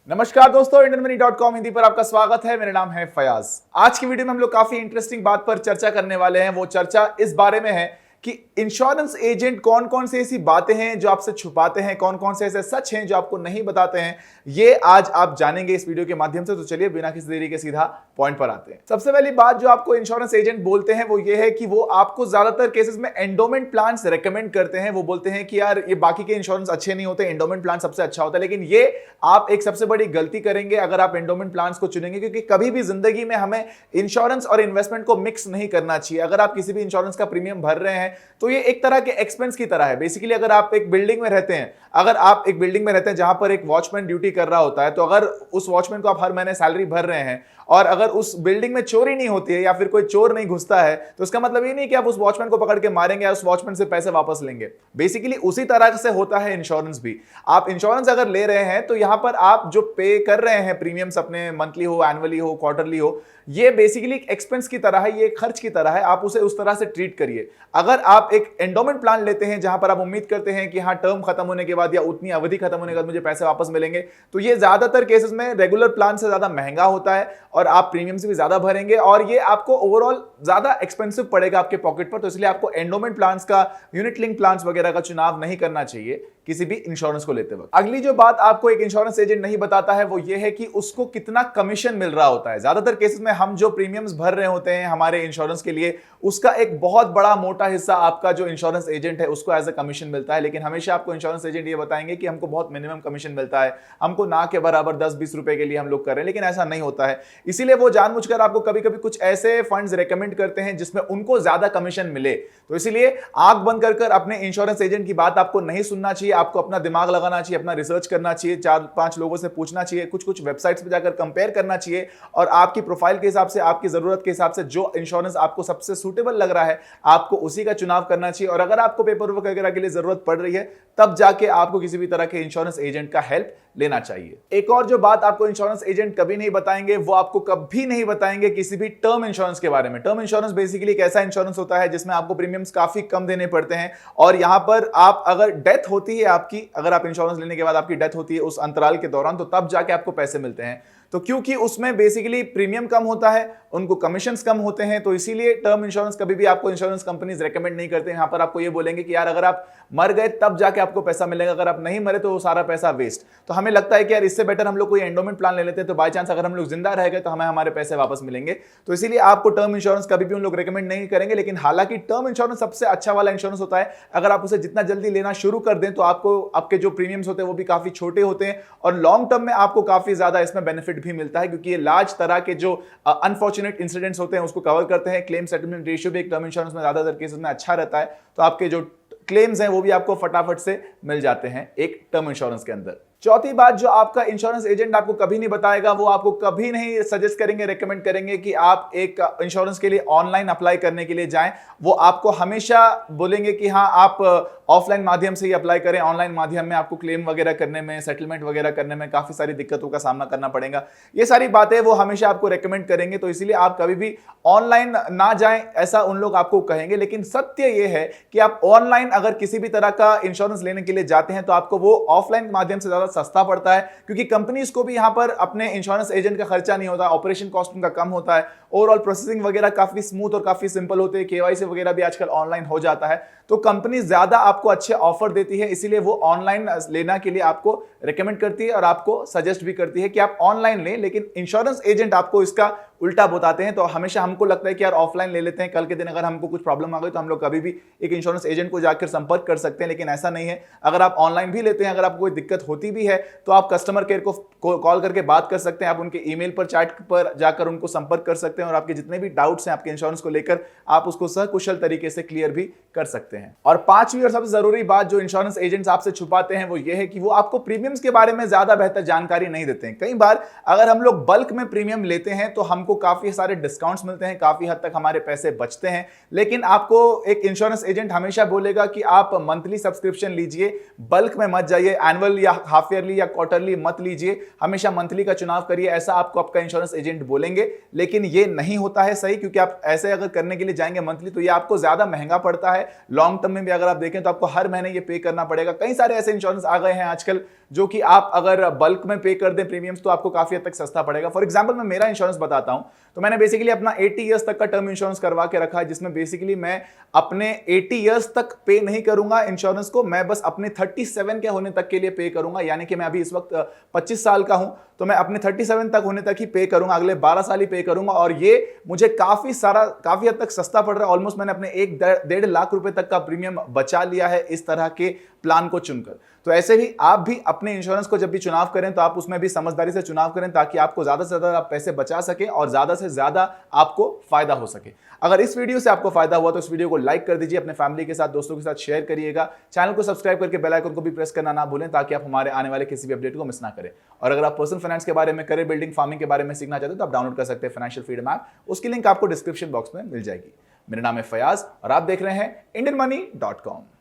नमस्कार दोस्तों, IndianMoney.com हिंदी पर आपका स्वागत है। मेरा नाम है फयाज। आज की वीडियो में हम लोग काफी इंटरेस्टिंग बात पर चर्चा करने वाले हैं। वो चर्चा इस बारे में है कि इंश्योरेंस एजेंट कौन कौन सी ऐसी बातें हैं जो आपसे छुपाते हैं, कौन कौन से ऐसे सच हैं जो आपको नहीं बताते हैं। ये आज आप जानेंगे इस वीडियो के माध्यम से। तो चलिए बिना किसी देरी के सीधा पॉइंट पर आते हैं। सबसे पहली बात जो आपको इंश्योरेंस एजेंट बोलते हैं वो ये है कि वो आपको ज्यादातर केसेस में एंडोमेंट प्लान्स रेकमेंड करते हैं। वो बोलते हैं कि यार ये बाकी के इंश्योरेंस अच्छे नहीं होते, एंडोमेंट प्लान सबसे अच्छा होता है। लेकिन ये आप एक सबसे बड़ी गलती करेंगे अगर आप एंडोमेंट प्लान्स को चुनेंगे, क्योंकि कभी भी जिंदगी में हमें इंश्योरेंस और इन्वेस्टमेंट को मिक्स नहीं करना चाहिए। अगर आप किसी भी इंश्योरेंस का प्रीमियम भर रहे हैं तो ये एक तरह के एक्सपेंस की तरह है। बेसिकली अगर आप एक बिल्डिंग में रहते हैं, जहां पर एक वॉचमैन ड्यूटी कर रहा होता है, तो अगर उस वॉचमैन को आप हर महीने सैलरी भर रहे हैं और अगर उस बिल्डिंग में चोरी नहीं होती है या फिर कोई चोर नहीं घुसता है, तो इसका मतलब ये नहीं कि आप उस वॉचमैन को पकड़ के मारेंगे या उस वॉचमैन से पैसे वापस लेंगे। बेसिकली उसी तरह से होता है इंश्योरेंस भी। आप इंश्योरेंस अगर ले रहे हैं तो यहां पर आप जो पे कर रहे हैं प्रीमियम्स, अपने मंथली हो, एनुअली हो, क्वार्टरली हो, ये बेसिकली एक एक्सपेंस की तरह है, ये खर्च की तरह है। आप उसे उस तरह से ट्रीट करिए। अगर आप एक एंडोमेंट प्लान लेते हैं जहां पर आप उम्मीद करते हैं कि हाँ, टर्म खत्म होने के बाद या उतनी अवधि खत्म होने के बाद मुझे पैसे वापस मिलेंगे, तो ये ज्यादातर केसेस में रेगुलर प्लान से ज्यादा महंगा होता है और आप प्रीमियम से भी ज्यादा भरेंगे और ये आपको ओवरऑल ज्यादा एक्सपेंसिव पड़ेगा आपके पॉकेट पर। तो इसलिए आपको एंडोमेंट प्लान्स का, यूनिट लिंक प्लान्स वगैरह का चुनाव नहीं करना चाहिए किसी भी इंश्योरेंस को लेते वक्त। अगली जो बात आपको एक इंश्योरेंस एजेंट नहीं बताता है वो ये है कि उसको कितना कमीशन मिल रहा होता है। ज्यादातर केसेस में हम जो प्रीमियम्स भर रहे होते हैं हमारे इंश्योरेंस के लिए, उसका एक बहुत बड़ा मोटा हिस्सा आपका जो इंश्योरेंस एजेंट है उसको एज अ कमीशन मिलता है। लेकिन हमेशा आपको इंश्योरेंस एजेंट ये बताएंगे कि हमको बहुत मिनिमम कमीशन मिलता है, हमको ना के बराबर 10-20 रुपए के लिए हम लोग कर रहे हैं, लेकिन ऐसा नहीं होता है। इसीलिए वो जानबूझकर आपको कभी कभी कुछ ऐसे फंड्स रेकमेंड करते हैं जिसमें उनको ज्यादा कमीशन मिले। तो इसीलिए आंख बंद कर अपने इंश्योरेंस एजेंट की बात आपको नहीं सुनना चाहिए। आपको अपना दिमाग लगाना चाहिए, अपना रिसर्च करना चाहिए, 4-5 लोगों से पूछना चाहिए, कुछ वेबसाइट्स पे जाकर कंपेयर करना चाहिए और आपकी प्रोफाइल के हिसाब से, आपकी जरूरत के हिसाब से जो इंश्योरेंस आपको सबसे सूटेबल लग रहा है आपको उसी का चुनाव करना चाहिए। और अगर आपको पेपर वर्क वगैरह के लिए जरूरत पड़ रही है तब जाके आपको किसी भी तरह के इंश्योरेंस एजेंट का हेल्प लेना चाहिए। एक और जो बात आपको इंश्योरेंस एजेंट कभी नहीं बताएंगे, वो आपको कभी नहीं बताएंगे किसी भी टर्म इंश्योरेंस के बारे में। टर्म इंश्योरेंस बेसिकली एक ऐसा इंश्योरेंस होता है जिसमें आपको प्रीमियम्स काफी कम देने पड़ते हैं और यहां पर आप अगर डेथ होती है आपकी, अगर आप इंश्योरेंस लेने के बाद आपकी डेथ होती है उस अंतराल के दौरान, तो तब जाके आपको पैसे मिलते हैं। तो क्योंकि उसमें बेसिकली प्रीमियम कम होता है, उनको कमीशंस कम होते हैं, तो इसीलिए टर्म इंश्योरेंस कभी भी आपको इंश्योरेंस कंपनीज रेकमेंड नहीं करते। यहां पर आपको ये बोलेंगे कि यार अगर आप मर गए तब जाके आपको पैसा मिलेगा, अगर आप नहीं मरे तो वो सारा पैसा वेस्ट। तो हमें लगता है कि यार इससे बेटर हम लोग कोई एंडोमेंट प्लान ले लेते हैं, तो बाय चांस अगर हम लोग जिंदा रह गए तो हमें हमारे पैसे वापस मिलेंगे। तो इसीलिए आपको टर्म इंश्योरेंस कभी भी उन लोग रेकमेंड नहीं करेंगे। लेकिन हालांकि टर्म इंश्योरेंस सबसे अच्छा वाला इंश्योरेंस होता है। अगर आप उसे जितना जल्दी लेना शुरू कर दें तो आपको आपके जो प्रीमियम्स होते हैं वो भी काफी छोटे होते हैं और लॉन्ग टर्म में आपको काफी ज्यादा इसमें बेनिफिट भी मिलता है, क्योंकि लार्ज तरह के जो अनफॉर्चुनेट इंसिडेंट्स होते हैं उसको कवर करते हैं। क्लेम सेटलमेंट रेशियो भी एक टर्म इंश्योरेंस में ज्यादातर केसेस में अच्छा रहता है, तो आपके जो क्लेम्स हैं वो भी आपको फटाफट से मिल जाते हैं एक टर्म इंश्योरेंस के अंदर। चौथी बात जो आपका इंश्योरेंस एजेंट आपको कभी नहीं बताएगा, वो आपको कभी नहीं सजेस्ट करेंगे, रेकमेंड करेंगे कि आप एक इंश्योरेंस के लिए ऑनलाइन अप्लाई करने के लिए जाएं। वो आपको हमेशा बोलेंगे कि हाँ, आप ऑफलाइन माध्यम से ही अप्लाई करें। ऑनलाइन माध्यम में आपको क्लेम वगैरह करने में, सेटलमेंट वगैरह करने में काफी सारी दिक्कतों का सामना करना पड़ेगा। ये सारी बातें वो हमेशा आपको रेकमेंड करेंगे, तो इसीलिए आप कभी भी ऑनलाइन ना जाएं, ऐसा उन लोग आपको कहेंगे। लेकिन सत्य ये है कि आप ऑनलाइन अगर किसी भी तरह का इंश्योरेंस लेने के लिए जाते हैं तो आपको वो ऑफलाइन माध्यम से ज्यादा सस्ता पड़ता है, क्योंकि कंपनीज को भी यहां पर अपने इंश्योरेंस एजेंट का खर्चा नहीं होता, ऑपरेशन कॉस्ट उनका कम होता है, ओवरऑल प्रोसेसिंग वगैरह काफी स्मूथ और काफी सिंपल होते हैं, केवाईसी वगैरह भी आजकल ऑनलाइन हो जाता है। तो कंपनी ज्यादा आपको अच्छे ऑफर देती है, इसीलिए वो ऑनलाइन लेना के लिए आपको रेकमेंड करती है और आपको सजेस्ट भी करती है कि आप ऑनलाइन लें। लेकिन इंश्योरेंस एजेंट आपको इसका उल्टा बताते हैं। तो हमेशा हमको लगता है कि यार ऑफलाइन ले लेते हैं, कल के दिन अगर हमको कुछ प्रॉब्लम आ गई तो हम लोग कभी भी एक इंश्योरेंस एजेंट को जाकर संपर्क कर सकते हैं, लेकिन ऐसा नहीं है। अगर आप ऑनलाइन भी लेते हैं, अगर आपको कोई दिक्कत होती भी है तो आप कस्टमर केयर को कॉल करके बात कर सकते हैं, आप उनके ईमेल पर, चैट पर जाकर उनको संपर्क कर सकते हैं और आपके जितने भी डाउट्स हैं आपके इंश्योरेंस को लेकर आप उसको सकुशल तरीके से क्लियर भी कर सकते हैं। और पांचवी और सबसे जरूरी बात जो इंश्योरेंस एजेंट्स आपसे छुपाते हैं वो ये है कि वो आपको प्रीमियम्स के बारे में ज्यादा बेहतर जानकारी नहीं देते हैं। कई बार अगर हम लोग बल्क में प्रीमियम लेते हैं तो हमको काफी सारे डिस्काउंट्स मिलते हैं, काफी हद तक हमारे पैसे बचते हैं। लेकिन आपको एक इंश्योरेंस एजेंट हमेशा बोलेगा कि आप मंथली सब्सक्रिप्शन लीजिए, बल्क में मत जाइए, एनुअल या हाफ ईयरली या क्वार्टरली मत लीजिए, हमेशा मंथली का चुनाव करिए, ऐसा आपको आपका इंश्योरेंस एजेंट बोलेंगे। लेकिन ये नहीं होता है सही, क्योंकि आप ऐसे अगर करने के लिए जाएंगे मंथली तो ये आपको ज्यादा महंगा पड़ता है, लॉन्ग टर्म में भी अगर आप देखें तो आपको हर महीने ये पे करना पड़ेगा। कई सारे ऐसे इंश्योरेंस आ गए हैं आजकल जो कि आप अगर बल्क में पे कर दें प्रीमियम्स तो आपको काफी हद तक सस्ता पड़ेगा। फॉर एग्जांपल मैं मेरा इंश्योरेंस बताता हूं, तो मैंने बेसिकली अपना 80 इयर्स तक का टर्म इंश्योरेंस करवा के रखा है, जिसमें बेसिकली मैं अपने 80 इयर्स तक पे नहीं करूंगा इंश्योरेंस को, मैं बस अपने 37 के होने तक के लिए पे करूंगा। यानी कि मैं अभी इस वक्त 25 साल का हूं, तो मैं अपने 37 तक होने तक ही पे करूंगा, अगले 12 साल ही पे करूंगा। और ये मुझे काफी हद तक सस्ता पड़ रहा है। ऑलमोस्ट मैंने अपने 1-1.5 लाख रुपए तक का प्रीमियम बचा लिया है इस तरह के प्लान को चुनकर। तो ऐसे भी आप भी अपने इंश्योरेंस को जब भी चुनाव करें तो आप उसमें भी समझदारी से चुनाव करें, ताकि आपको ज्यादा से ज्यादा पैसे बचा सकें और ज्यादा से ज्यादा आपको फायदा हो सके। अगर इस वीडियो से आपको फायदा हुआ तो इस वीडियो को लाइक कर दीजिए, अपने फैमिली के साथ, दोस्तों के साथ शेयर करिएगा। चैनल को सब्सक्राइब करके बेल आइकन को भी प्रेस करना ना भूलें, ताकि आप हमारे आने वाले किसी भी अपडेट को मिस ना करें। और अगर आप पर्सनल फाइनेंस के बारे में, करियर बिल्डिंग, फार्मिंग के बारे में सीखना चाहते हैं तो आप डाउनलोड कर सकते हैं फाइनेंशियल फ्रीडम ऐप। उसकी लिंक आपको डिस्क्रिप्शन बॉक्स में मिल जाएगी। मेरा नाम है फयाज और आप देख रहे हैं IndianMoney.com।